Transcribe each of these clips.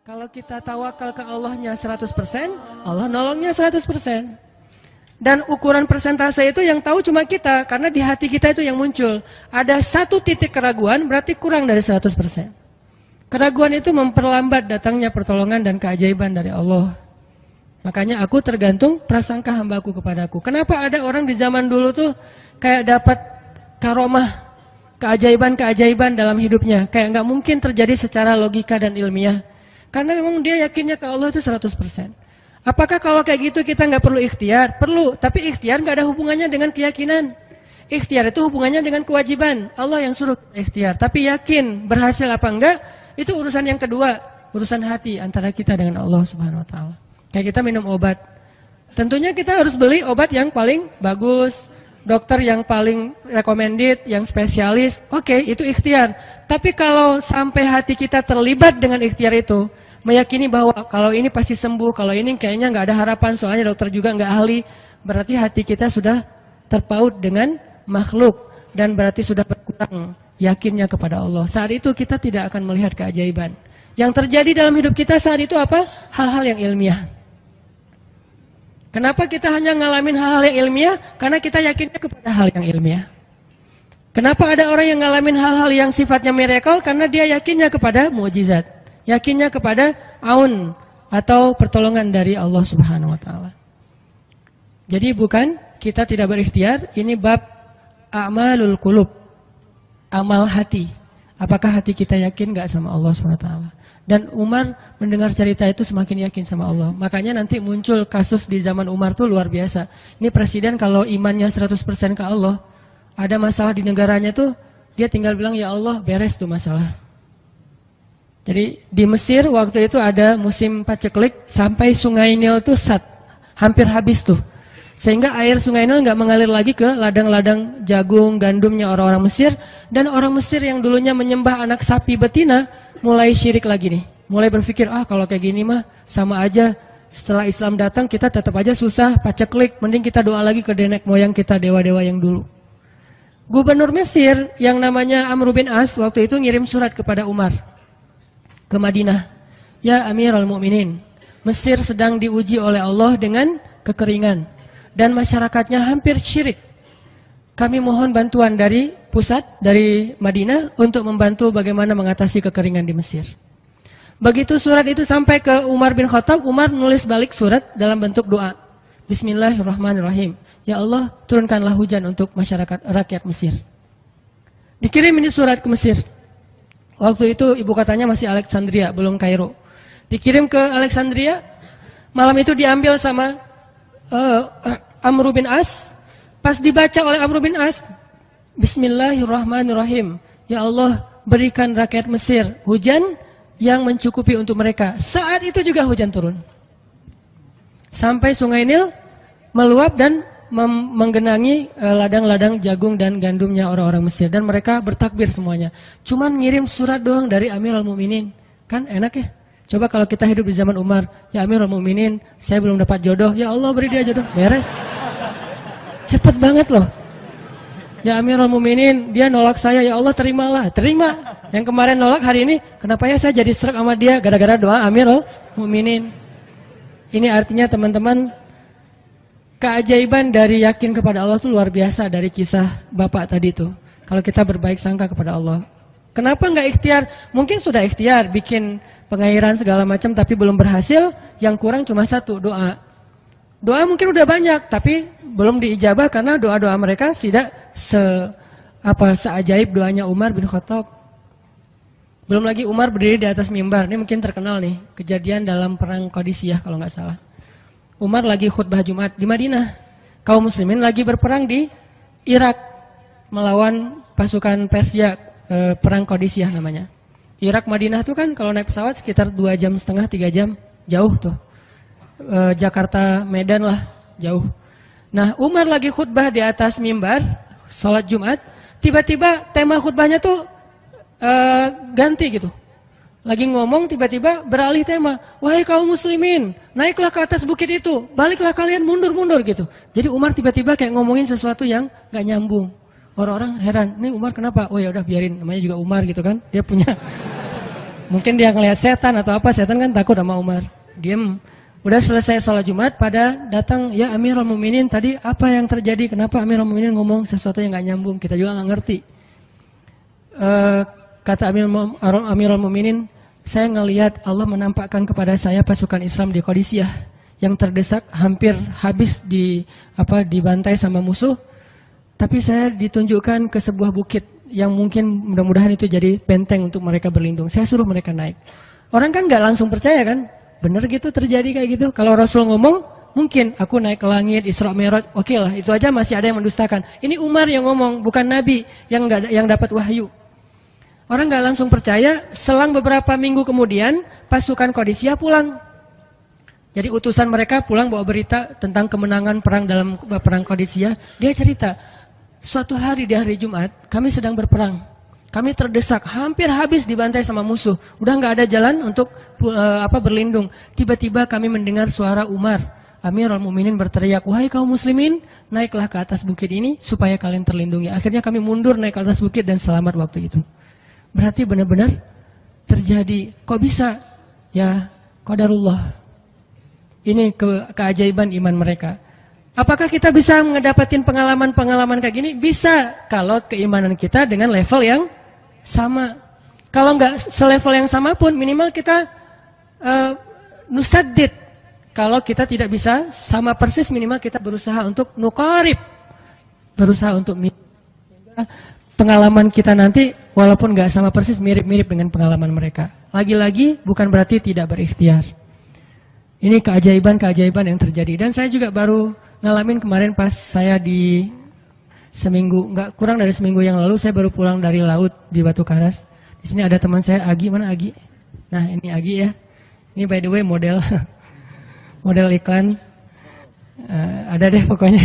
Kalau kita tawakal ke Allahnya 100%, Allah nolongnya 100%. Dan ukuran persentase itu yang tahu cuma kita, karena di hati kita itu yang muncul. Ada satu titik keraguan, berarti kurang dari 100%. Keraguan itu memperlambat datangnya pertolongan dan keajaiban dari Allah. Makanya aku tergantung prasangka hambaku kepadaku. Kenapa ada orang di zaman dulu tuh kayak dapat karomah, keajaiban-keajaiban dalam hidupnya. Kayak nggak mungkin terjadi secara logika dan ilmiah. Karena memang dia yakinnya ke Allah itu 100%. Apakah kalau kayak gitu kita nggak perlu ikhtiar? Perlu, tapi ikhtiar nggak ada hubungannya dengan keyakinan. Ikhtiar itu hubungannya dengan kewajiban. Allah yang suruh ikhtiar, tapi yakin berhasil apa enggak, itu urusan yang kedua. Urusan hati antara kita dengan Allah Subhanahu Wa Taala. Kayak kita minum obat. Tentunya kita harus beli obat yang paling bagus, dokter yang paling recommended, yang spesialis. Oke, itu ikhtiar. Tapi kalau sampai hati kita terlibat dengan ikhtiar itu, meyakini bahwa kalau ini pasti sembuh, kalau ini kayaknya nggak ada harapan, soalnya dokter juga nggak ahli, berarti hati kita sudah terpaut dengan makhluk dan berarti sudah berkurang yakinnya kepada Allah. Saat itu kita tidak akan melihat keajaiban. Yang terjadi dalam hidup kita saat itu apa? Hal-hal yang ilmiah. Kenapa kita hanya ngalamin hal-hal yang ilmiah? Karena kita yakinnya kepada hal yang ilmiah. Kenapa ada orang yang ngalamin hal-hal yang sifatnya miracle? Karena dia yakinnya kepada mukjizat. Yakinnya kepada aun atau pertolongan dari Allah Subhanahu Wa Taala. Jadi bukan kita tidak berikhtiar, ini bab a'malul qulub, amal hati. Apakah hati kita yakin nggak sama Allah Subhanahu Wa Taala? Dan Umar mendengar cerita itu semakin yakin sama Allah. Makanya nanti muncul kasus di zaman Umar tuh luar biasa. Ini presiden kalau imannya 100% ke Allah, ada masalah di negaranya tuh, dia tinggal bilang ya Allah beres tuh masalah. Jadi di Mesir waktu itu ada musim paceklik sampai sungai Nil tuh hampir habis tuh. Sehingga air sungai Nil nggak mengalir lagi ke ladang-ladang jagung, gandumnya orang-orang Mesir. Dan orang Mesir yang dulunya menyembah anak sapi betina mulai syirik lagi nih. Mulai berpikir, kalau kayak gini mah sama aja. Setelah Islam datang kita tetap aja susah, paceklik. Mending kita doa lagi ke nenek moyang kita, dewa-dewa yang dulu. Gubernur Mesir yang namanya Amr bin As waktu itu ngirim surat kepada Umar ke Madinah. Ya Amirul Mukminin, Mesir sedang diuji oleh Allah dengan kekeringan dan masyarakatnya hampir syirik. Kami mohon bantuan dari pusat, dari Madinah untuk membantu bagaimana mengatasi kekeringan di Mesir. Begitu surat itu sampai ke Umar bin Khattab, Umar nulis balik surat dalam bentuk doa. Bismillahirrahmanirrahim. Ya Allah, turunkanlah hujan untuk masyarakat rakyat Mesir. Dikirim ini surat ke Mesir. Waktu itu ibu katanya masih Alexandria, belum Kairo. Dikirim ke Alexandria, malam itu diambil sama Amr bin As. Pas dibaca oleh Amr bin As, Bismillahirrahmanirrahim. Ya Allah, berikan rakyat Mesir hujan yang mencukupi untuk mereka. Saat itu juga hujan turun. Sampai sungai Nil meluap dan menggenangi ladang-ladang jagung dan gandumnya orang-orang Mesir. Dan mereka bertakbir semuanya. Cuman ngirim surat doang dari Amirul Mukminin. Kan enak ya? Coba kalau kita hidup di zaman Umar. Ya Amirul Mukminin, saya belum dapat jodoh. Ya Allah beri dia jodoh. Beres. Cepet banget loh. Ya Amirul Mukminin, dia nolak saya. Ya Allah terimalah. Terima. Yang kemarin nolak hari ini, kenapa ya saya jadi serak sama dia? Gara-gara doa Amirul Mukminin. Ini artinya teman-teman, keajaiban dari yakin kepada Allah itu luar biasa dari kisah bapak tadi itu. Kalau kita berbaik sangka kepada Allah. Kenapa nggak ikhtiar? Mungkin sudah ikhtiar, bikin pengairan segala macam tapi belum berhasil. Yang kurang cuma satu, doa. Doa mungkin udah banyak tapi belum diijabah karena doa-doa mereka tidak seajaib doanya Umar bin Khattab. Belum lagi Umar berdiri di atas mimbar. Ini mungkin terkenal nih, kejadian dalam perang Qadisiyah kalau nggak salah. Umar lagi khutbah Jumat di Madinah. Kaum muslimin lagi berperang di Irak melawan pasukan Persia, perang Qadisiyah namanya. Irak Madinah tuh kan kalau naik pesawat sekitar 2,5 jam, 3 jam, jauh tuh. Jakarta Medan lah, jauh. Nah, Umar lagi khutbah di atas mimbar, sholat Jumat, tiba-tiba tema khutbahnya tuh ganti gitu. Lagi ngomong tiba-tiba beralih tema. Wahai kaum muslimin, naiklah ke atas bukit itu. Baliklah kalian mundur-mundur gitu. Jadi Umar tiba-tiba kayak ngomongin sesuatu yang gak nyambung. Orang-orang heran, ini Umar kenapa? Oh ya udah biarin, namanya juga Umar gitu kan. Dia punya Mungkin dia ngelihat setan atau apa, setan kan takut sama Umar. Diem. Udah selesai sholat Jumat, pada datang, ya Amirul Mukminin, tadi apa yang terjadi? Kenapa Amirul Mukminin ngomong sesuatu yang gak nyambung? Kita juga gak ngerti. Kata Amirul Mukminin, saya ngelihat Allah menampakkan kepada saya pasukan Islam di Qadisiyah yang terdesak, hampir habis dibantai sama musuh. Tapi saya ditunjukkan ke sebuah bukit yang mungkin mudah-mudahan itu jadi benteng untuk mereka berlindung. Saya suruh mereka naik. Orang kan gak langsung percaya kan? Bener gitu terjadi kayak gitu. Kalau Rasul ngomong, mungkin aku naik ke langit, Isra Mi'raj, oke lah, itu aja masih ada yang mendustakan. Ini Umar yang ngomong, bukan Nabi yang dapat wahyu. Orang gak langsung percaya. Selang beberapa minggu kemudian, pasukan Qadisiyah pulang. Jadi utusan mereka pulang bawa berita tentang kemenangan perang dalam perang Qadisiyah. Dia cerita, suatu hari di hari Jumat, kami sedang berperang. Kami terdesak, hampir habis dibantai sama musuh. Udah nggak ada jalan untuk berlindung. Tiba-tiba kami mendengar suara Umar. Amirul Mukminin berteriak, wahai kaum muslimin, naiklah ke atas bukit ini supaya kalian terlindungi. Akhirnya kami mundur naik ke atas bukit dan selamat waktu itu. Berarti benar-benar terjadi. Kok bisa? Ya, qadarullah. Ini keajaiban iman mereka. Apakah kita bisa mendapatkan pengalaman-pengalaman kayak gini? Bisa, kalau keimanan kita dengan level yang sama. Kalau nggak selevel yang sama pun, minimal kita nusaddid. Kalau kita tidak bisa sama persis, minimal kita berusaha untuk nuqarib. Berusaha untuk pengalaman kita nanti, walaupun nggak sama persis, mirip-mirip dengan pengalaman mereka. Lagi-lagi, bukan berarti tidak berikhtiar. Ini keajaiban-keajaiban yang terjadi. Dan saya juga baru ngalamin kemarin pas saya di nggak kurang dari seminggu yang lalu, saya baru pulang dari laut di Batu Karas. Di sini ada teman saya, Agi, mana Agi? Nah ini Agi ya. Ini by the way model iklan. Ada deh pokoknya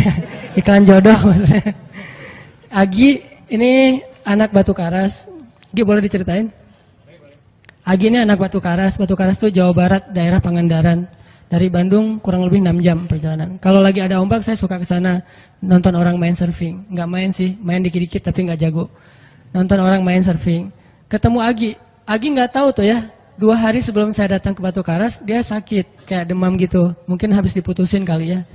iklan jodoh maksudnya. Agi ini anak Batu Karas. Agi boleh diceritain? Agi ini anak Batu Karas. Batu Karas itu Jawa Barat, daerah Pangandaran. Dari Bandung kurang lebih 6 jam perjalanan. Kalau lagi ada ombak saya suka ke sana nonton orang main surfing. Nggak main sih, main dikit-dikit tapi nggak jago. Nonton orang main surfing. Ketemu Agi. Agi nggak tahu tuh ya. 2 hari sebelum saya datang ke Batu Karas, dia sakit kayak demam gitu. Mungkin habis diputusin kali ya.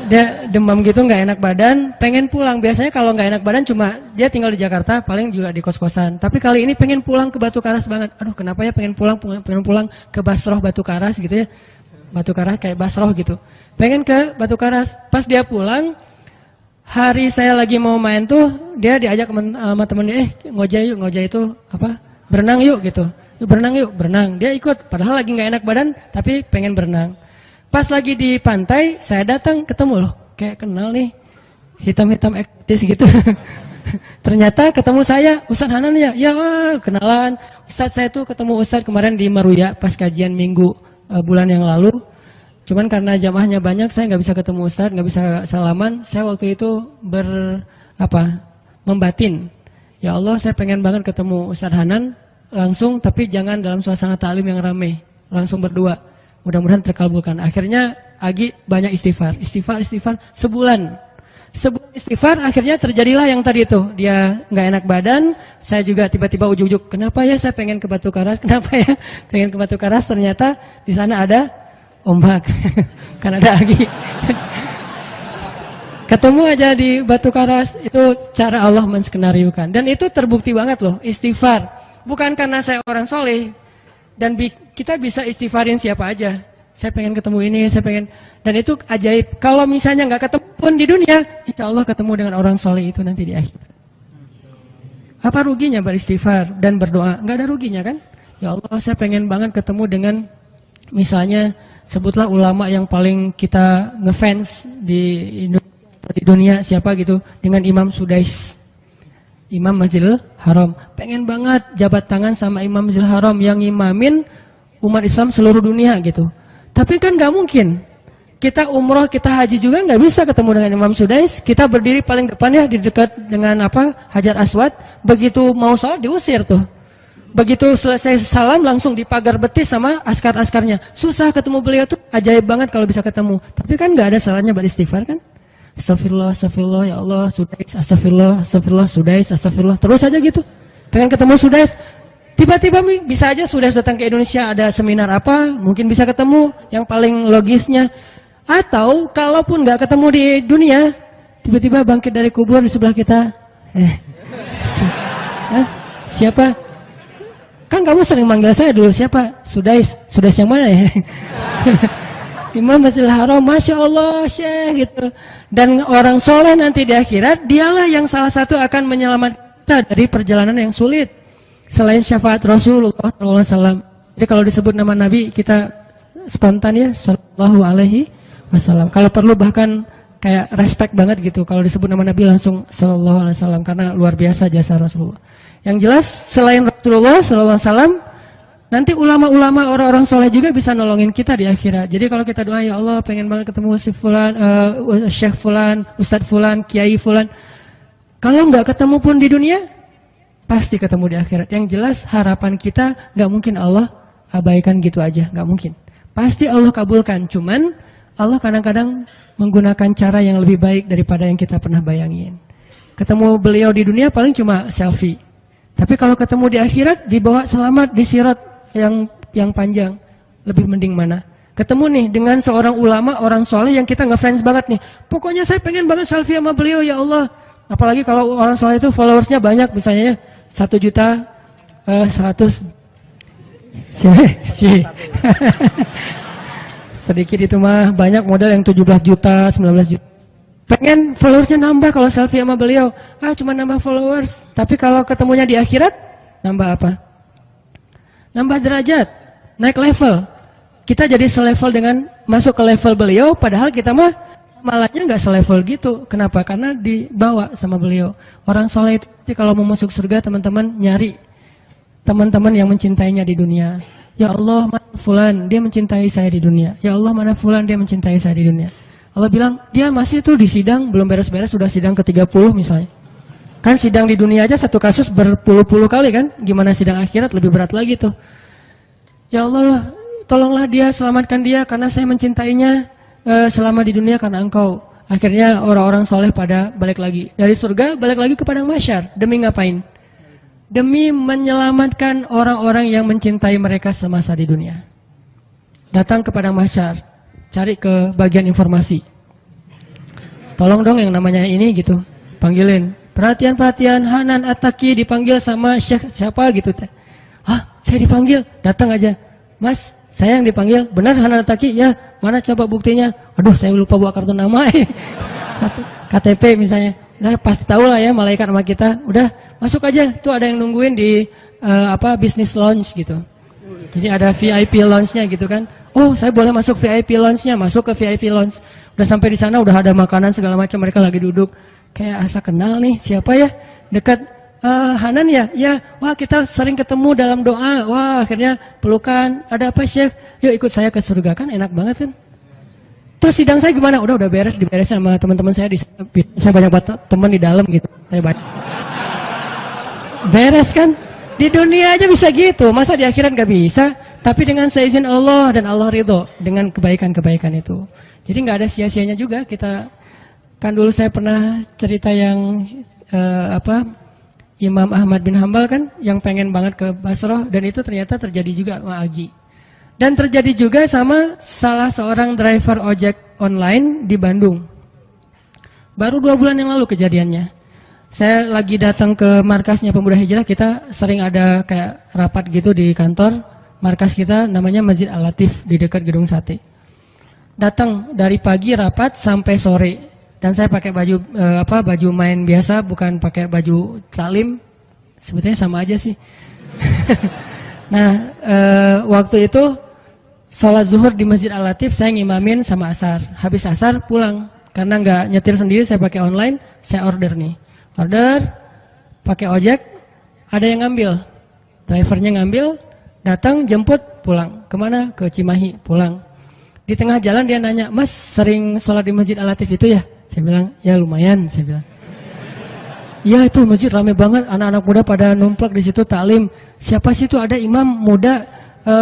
Dia demam gitu, nggak enak badan, pengen pulang. Biasanya kalau nggak enak badan cuma dia tinggal di Jakarta, paling juga di kos-kosan. Tapi kali ini pengen pulang ke Batu Karas banget. Aduh, kenapa ya pengen pulang ke Basroh Batu Karas gitu ya. Batu Karas kayak Basroh gitu. Pengen ke Batu Karas. Pas dia pulang, hari saya lagi mau main tuh, dia diajak sama temennya, ngojay itu apa? Berenang yuk gitu. Berenang yuk, berenang. Dia ikut, padahal lagi nggak enak badan, tapi pengen berenang. Pas lagi di pantai, saya datang ketemu loh, kayak kenal nih, hitam-hitam ektis gitu. Ternyata ketemu saya, Ustadz Hanan ya, ya kenalan. Ustadz saya tuh ketemu Ustadz kemarin di Maruya pas kajian minggu bulan yang lalu. Cuman karena jamaahnya banyak, saya nggak bisa ketemu Ustadz, nggak bisa salaman. Saya waktu itu membatin. Ya Allah, saya pengen banget ketemu Ustadz Hanan langsung, tapi jangan dalam suasana ta'lim yang ramai, langsung berdua. Mudah-mudahan terkabulkan. Akhirnya Agi banyak istighfar sebulan istighfar, akhirnya terjadilah yang tadi itu. Dia nggak enak badan, saya juga tiba-tiba ujuk-ujuk, kenapa ya saya pengen ke Batu Karas, kenapa ya pengen ke Batu Karas, ternyata di sana ada ombak, kan ada Agi. Ketemu aja di Batu Karas, itu cara Allah menskenariokan. Dan itu terbukti banget loh, istighfar. Bukan karena saya orang soleh, dan kita bisa istighfarin siapa aja. Saya pengen ketemu ini, saya pengen. Dan itu ajaib. Kalau misalnya nggak ketemu pun di dunia, insya Allah ketemu dengan orang soleh itu nanti di akhir. Apa ruginya beristighfar dan berdoa? Nggak ada ruginya kan? Ya Allah, saya pengen banget ketemu dengan, misalnya, sebutlah ulama yang paling kita ngefans di dunia siapa gitu, dengan Imam Sudais, Imam Masjidil Haram. Pengen banget jabat tangan sama Imam Masjidil Haram yang imamin umat Islam seluruh dunia gitu. Tapi kan nggak mungkin. Kita umroh, kita haji juga nggak bisa ketemu dengan Imam Sudais. Kita berdiri paling depan ya, di dekat dengan Hajar Aswad. Begitu mau sholat diusir tuh. Begitu selesai salam langsung dipagar betis sama askar-askarnya. Susah ketemu beliau tuh, ajaib banget kalau bisa ketemu. Tapi kan nggak ada salahnya beristighfar kan? Astagfirullah, astagfirullah, ya Allah, Sudais, astagfirullah, astagfirullah, Sudais, astagfirullah. Terus aja gitu. Pengen ketemu Sudais. Tiba-tiba bisa aja sudah datang ke Indonesia, ada seminar apa, mungkin bisa ketemu yang paling logisnya. Atau kalaupun nggak ketemu di dunia, tiba-tiba bangkit dari kubur di sebelah kita. Siapa? Kan kamu sering manggil saya dulu, siapa? Sudais yang mana ya? Imam Masjidil Haram, Masya Allah, Syekh gitu. Dan orang soleh nanti di akhirat, dialah yang salah satu akan menyelamatkan kita dari perjalanan yang sulit. Selain syafaat Rasulullah SAW. Jadi kalau disebut nama Nabi, kita spontan ya, Sallallahu Alaihi Wasallam. Kalau perlu bahkan kayak respect banget gitu. Kalau disebut nama Nabi langsung Sallallahu Alaihi Wasallam, karena luar biasa jasa Rasulullah. Yang jelas selain Rasulullah Sallallahu Alaihi Wasallam, nanti ulama-ulama orang-orang soleh juga bisa nolongin kita di akhirat. Jadi kalau kita doa, ya Allah pengen banget ketemu si Fulan, Syekh Fulan, Ustadz Fulan, Kiai Fulan. Kalau nggak ketemu pun di dunia, pasti ketemu di akhirat. Yang jelas harapan kita nggak mungkin Allah abaikan gitu aja, nggak mungkin. Pasti Allah kabulkan. Cuman Allah kadang-kadang menggunakan cara yang lebih baik daripada yang kita pernah bayangin. Ketemu beliau di dunia paling cuma selfie. Tapi kalau ketemu di akhirat, dibawa selamat di sirat yang panjang, lebih mending mana? Ketemu nih dengan seorang ulama, orang soleh yang kita ngefans banget nih. Pokoknya saya pengen banget selfie sama beliau, ya Allah. Apalagi kalau orang soleh itu followersnya banyak, misalnya 1.100.000. Sedikit itu mah, banyak model yang 17 juta, 19 juta. Pengen followersnya nambah kalau selfie sama beliau. Cuma nambah followers. Tapi kalau ketemunya di akhirat, nambah apa? Nambah derajat, naik level. Kita jadi selevel dengan masuk ke level beliau, padahal kita mah malahnya nggak selevel gitu. Kenapa? Karena dibawa sama beliau. Orang soleh itu kalau mau masuk surga, teman-teman nyari teman-teman yang mencintainya di dunia. Ya Allah, mana Fulan, dia mencintai saya di dunia. Ya Allah, mana Fulan, dia mencintai saya di dunia. Allah bilang, dia masih tuh di sidang, belum beres-beres, sudah sidang ke-30 misalnya. Kan sidang di dunia aja satu kasus berpuluh-puluh kali kan. Gimana sidang akhirat, lebih berat lagi tuh. Ya Allah, tolonglah dia, selamatkan dia, karena saya mencintainya selama di dunia karena Engkau. Akhirnya orang-orang soleh pada balik lagi. Dari surga, balik lagi ke padang mahsyar. Demi ngapain? Demi menyelamatkan orang-orang yang mencintai mereka semasa di dunia. Datang ke padang mahsyar, cari ke bagian informasi. Tolong dong yang namanya ini gitu, panggilin. Perhatian-perhatian, Hanan At-Taki dipanggil sama Syekh siapa gitu. Saya dipanggil, datang aja. Mas, saya yang dipanggil, benar Hanan At-Taki? Ya, mana coba buktinya? Aduh, saya lupa bawa kartu nama. KTP misalnya. Udah pasti tahu lah ya malaikat sama kita. Udah masuk aja. Tuh ada yang nungguin di business lounge gitu. Jadi ada VIP lounge-nya gitu kan. Oh, saya boleh masuk VIP lounge-nya, masuk ke VIP lounge. Udah sampai di sana udah ada makanan segala macam, mereka lagi duduk. Kayak asa kenal nih, siapa ya? Dekat Hanan ya? Ya, wah kita sering ketemu dalam doa. Wah, akhirnya pelukan. Ada apa, Syekh? Yuk ikut saya ke surga, kan enak banget kan? Terus sidang saya gimana? Udah beres, diberes sama teman-teman saya di sana. Saya banyak teman di dalam gitu. Saya banyak. Beres kan? Di dunia aja bisa gitu, masa di akhirat gak bisa? Tapi dengan seizin Allah dan Allah ridho dengan kebaikan-kebaikan itu. Jadi nggak ada sia-sianya juga kita. Kan dulu saya pernah cerita yang Imam Ahmad bin Hambal kan, yang pengen banget ke Basrah, dan itu ternyata terjadi juga sama Agi. Dan terjadi juga sama salah seorang driver ojek online di Bandung. Baru 2 bulan yang lalu kejadiannya. Saya lagi datang ke markasnya Pemuda Hijrah, kita sering ada kayak rapat gitu di kantor. Markas kita namanya Masjid Al-Latif di dekat Gedung Sate. Datang dari pagi rapat sampai sore. Dan saya pakai baju main biasa, bukan pakai baju taklim. Sebetulnya sama aja sih. Nah, waktu itu sholat zuhur di Masjid Al-Latif, saya ngimamin sama asar. Habis asar pulang. Karena nggak nyetir sendiri, saya pakai online, saya order nih. Order, pakai ojek, ada yang ngambil. Drivernya ngambil, datang, jemput, pulang. Kemana? Ke Cimahi, pulang. Di tengah jalan dia nanya, Mas sering sholat di Masjid Al-Latif itu ya? Saya bilang, ya lumayan, saya bilang. Ya itu masjid rame banget, anak-anak muda pada numplak di situ taklim. Siapa sih itu, ada imam muda,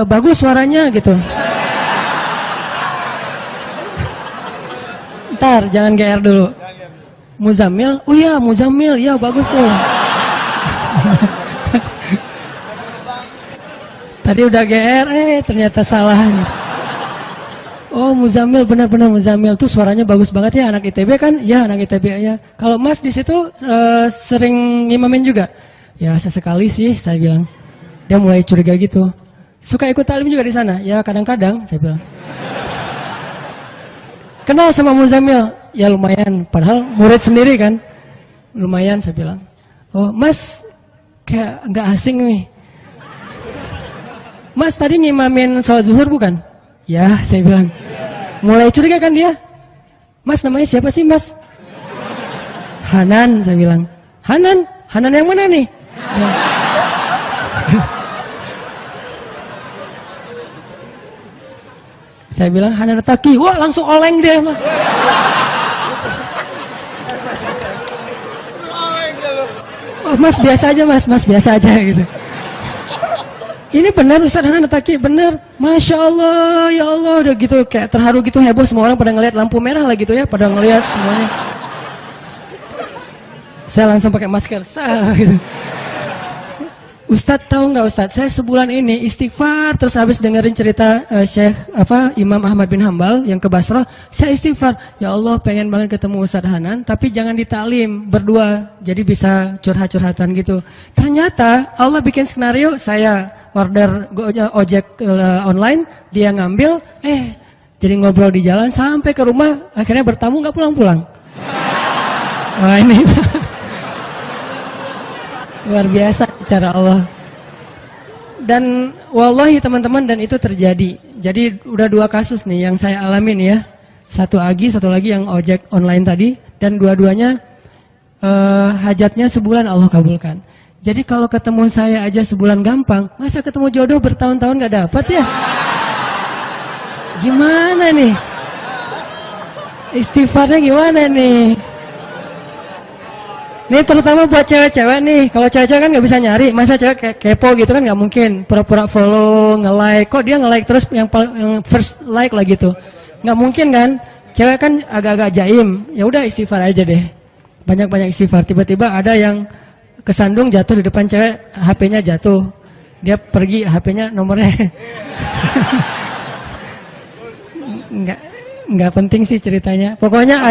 bagus suaranya gitu. Ntar, jangan GR dulu. Muzammil, oh iya Muzammil, ya bagus tuh. Tadi udah GR, ternyata salah. Oh Muzamil, benar-benar Muzamil tuh suaranya bagus banget ya, anak ITB kan? Ya anak ITB ya. Kalau Mas di situ sering ngimamin juga? Ya sesekali sih saya bilang. Dia mulai curiga gitu. Suka ikut talim juga di sana? Ya kadang-kadang saya bilang. Kenal sama Muzamil? Ya lumayan, padahal murid sendiri kan? Lumayan saya bilang. Oh Mas kayak nggak asing nih. Mas tadi ngimamin sholat zuhur bukan? Ya, saya bilang. Mulai curiga kan dia? Mas namanya siapa sih mas? Hanan, saya bilang. Hanan? Hanan yang mana nih? Ya. Saya bilang Hanan Taki. Wah langsung oleng dia. Oh, mas biasa aja mas biasa aja gitu. Ini benar Ustaz Hanan Taki, benar. Masya Allah, ya Allah, udah gitu kayak terharu gitu, heboh semua orang pada ngelihat lampu merah lah gitu ya, pada ngelihat semuanya. Saya langsung pakai masker, gitu. Ustadz tahu nggak Ustadz, saya sebulan ini istighfar terus habis dengerin cerita Imam Ahmad bin Hambal yang ke Basrah, saya istighfar, ya Allah pengen banget ketemu Ustadz Hanan, tapi jangan ditaklim berdua, jadi bisa curhat-curhatan gitu. Ternyata Allah bikin skenario, saya order ojek online, dia ngambil, jadi ngobrol di jalan sampai ke rumah, akhirnya bertamu nggak pulang-pulang. Wah ini luar biasa cara Allah. Dan wallahi teman-teman, dan itu terjadi. Jadi udah 2 kasus nih yang saya alamin ya. Satu lagi yang ojek online tadi, dan dua-duanya hajatnya sebulan Allah kabulkan. Jadi kalau ketemu saya aja sebulan gampang, masa ketemu jodoh bertahun-tahun gak dapat ya? Gimana nih? Istighfarnya gimana nih? Ini terutama buat cewek-cewek nih. Kalau cewek-cewek kan gak bisa nyari, masa cewek kayak kepo gitu kan gak mungkin. Pura-pura follow, nge-like. Kok dia nge-like terus yang first like lah gitu? Gak mungkin kan? Cewek kan agak-agak jaim. Ya udah istighfar aja deh. Banyak-banyak istighfar. Tiba-tiba ada yang kesandung jatuh di depan cewek, HP-nya jatuh. Dia pergi, HP-nya nomornya nggak penting sih ceritanya. Pokoknya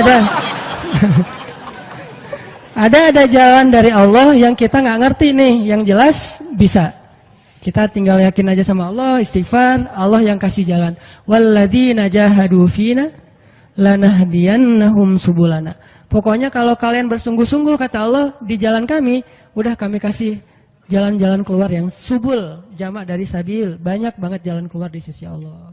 ada jalan dari Allah yang kita nggak ngerti nih, yang jelas bisa. Kita tinggal yakin aja sama Allah, istighfar, Allah yang kasih jalan. Walladzina jahadu fina lanahdiyannahum subulana. Pokoknya kalau kalian bersungguh-sungguh kata Allah di jalan kami, udah kami kasih jalan-jalan keluar yang subul, jamak dari sabil, banyak banget jalan keluar di sisi Allah.